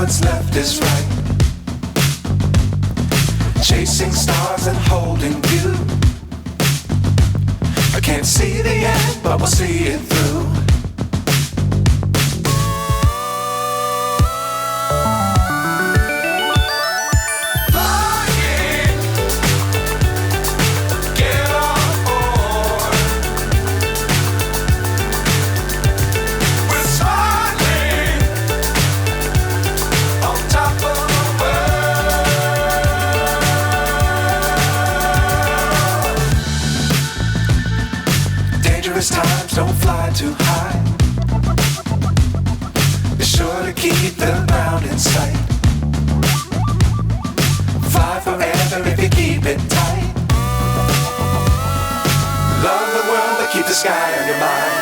what's left is right. Chasing stars and holding you. I can't see the end, but we'll see it through. Times don't fly too high. Be sure to keep the ground in sight. Fly forever if you keep it tight. Love the world, but keep the sky on your mind.